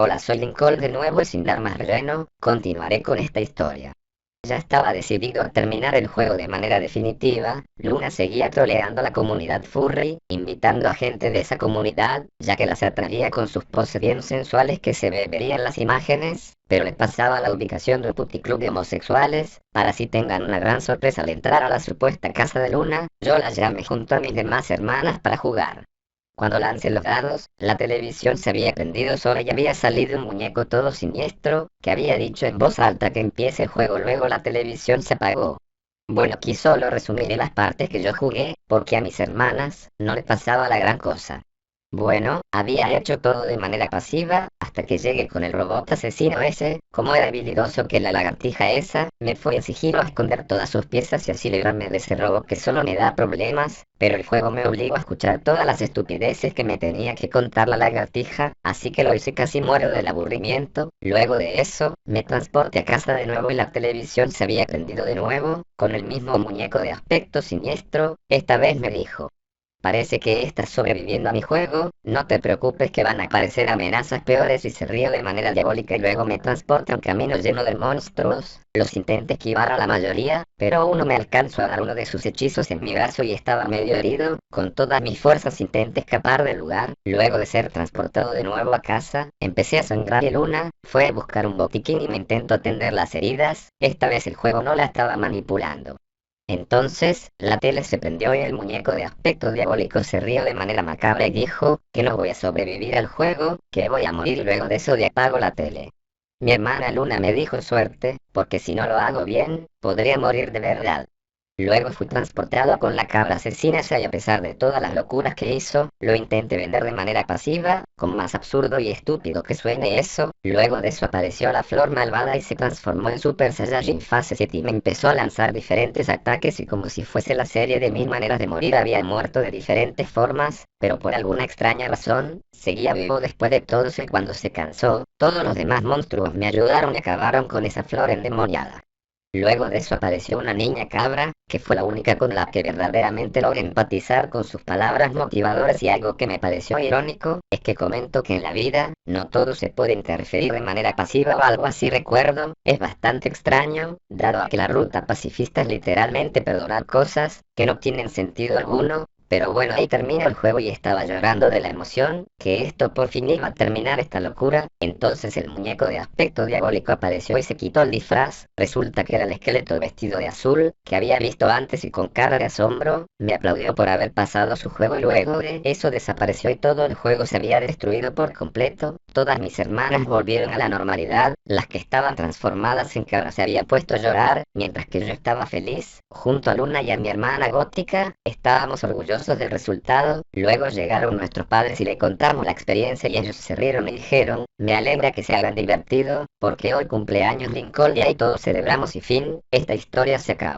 Hola, soy Lincoln de nuevo y sin dar más relleno, continuaré con esta historia. Ya estaba decidido a terminar el juego de manera definitiva. Luna seguía troleando a la comunidad furry, invitando a gente de esa comunidad, ya que las atraía con sus poses bien sensuales que se verían en las imágenes, pero le pasaba la ubicación del puticlub de homosexuales, para así tengan una gran sorpresa al entrar a la supuesta casa de Luna. Yo la llamé junto a mis demás hermanas para jugar. Cuando lancé los dados, la televisión se había prendido sola y había salido un muñeco todo siniestro, que había dicho en voz alta que empiece el juego. Luego la televisión se apagó. Bueno, aquí solo resumiré las partes que yo jugué, porque a mis hermanas no les pasaba la gran cosa. Bueno, había hecho todo de manera pasiva, hasta que llegué con el robot asesino ese. Como era habilidoso que la lagartija esa, me fue en sigilo a esconder todas sus piezas y así librarme de ese robot que solo me da problemas, pero el juego me obligó a escuchar todas las estupideces que me tenía que contar la lagartija, así que lo hice. Casi muero del aburrimiento. Luego de eso, me transporté a casa de nuevo y la televisión se había prendido de nuevo, con el mismo muñeco de aspecto siniestro. Esta vez me dijo: parece que estás sobreviviendo a mi juego, no te preocupes que van a aparecer amenazas peores, y se ríe de manera diabólica y luego me transporta a un camino lleno de monstruos. Los intenté esquivar a la mayoría, pero uno me alcanzó a dar uno de sus hechizos en mi brazo y estaba medio herido. Con todas mis fuerzas intenté escapar del lugar. Luego de ser transportado de nuevo a casa, empecé a sangrar y Luna fue a buscar un botiquín y me intentó atender las heridas. Esta vez el juego no la estaba manipulando. Entonces, la tele se prendió y el muñeco de aspecto diabólico se rió de manera macabra y dijo que no voy a sobrevivir al juego, que voy a morir. Luego de eso, de apago la tele. Mi hermana Luna me dijo: suerte, porque si no lo hago bien, podría morir de verdad. Luego fui transportado con la cabra asesina esa y a pesar de todas las locuras que hizo, lo intenté vender de manera pasiva, con más absurdo y estúpido que suene eso. Luego de eso apareció la flor malvada y se transformó en Super Saiyajin fase 7 y me empezó a lanzar diferentes ataques y como si fuese la serie de 1000 maneras de morir había muerto de diferentes formas, pero por alguna extraña razón, seguía vivo después de todo eso y cuando se cansó, todos los demás monstruos me ayudaron y acabaron con esa flor endemoniada. Luego de eso apareció una niña cabra, que fue la única con la que verdaderamente logré empatizar con sus palabras motivadoras, y algo que me pareció irónico es que comentó que en la vida no todo se puede interferir de manera pasiva o algo así. Recuerdo, es bastante extraño, dado a que la ruta pacifista es literalmente perdonar cosas que no tienen sentido alguno. Pero bueno, ahí termina el juego y estaba llorando de la emoción, que esto por fin iba a terminar esta locura. Entonces el muñeco de aspecto diabólico apareció y se quitó el disfraz. Resulta que era el esqueleto vestido de azul, que había visto antes, y con cara de asombro, me aplaudió por haber pasado su juego y luego de eso desapareció y todo el juego se había destruido por completo. Todas mis hermanas volvieron a la normalidad, las que estaban transformadas en cabras se habían puesto a llorar, mientras que yo estaba feliz. Junto a Luna y a mi hermana gótica, estábamos orgullosos del resultado. Luego llegaron nuestros padres y le contamos la experiencia y ellos se rieron y dijeron: me alegra que se hayan divertido, porque hoy cumpleaños Lincoln y ahí todos celebramos y fin, esta historia se acabó.